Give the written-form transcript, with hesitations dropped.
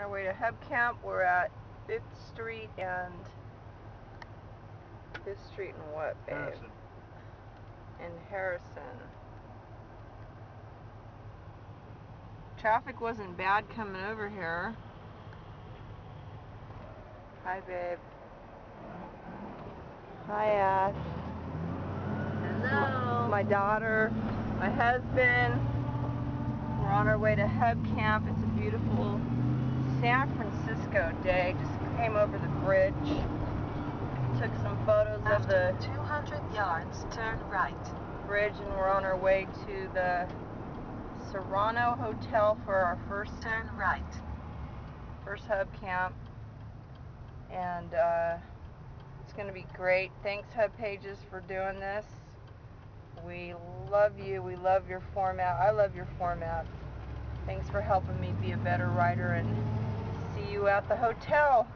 on our way to Hub Camp. We're at 5th Street and 5th Street and what, babe? Harrison. In Harrison. Traffic wasn't bad coming over here. Hi, babe. Hi, Ash. Hello. My daughter, my husband. We're on our way to Hub Camp. It's a beautiful San Francisco day. Just came over the bridge. Took some photos of the 200 yards, turn right. Bridge, and we're on our way to the Serrano Hotel for our first Turn right. Hub Camp. And it's going to be great. Thanks, Hub Pages, for doing this. We love you. We love your format. I love your format. Thanks for helping me be a better writer, and see you at the hotel.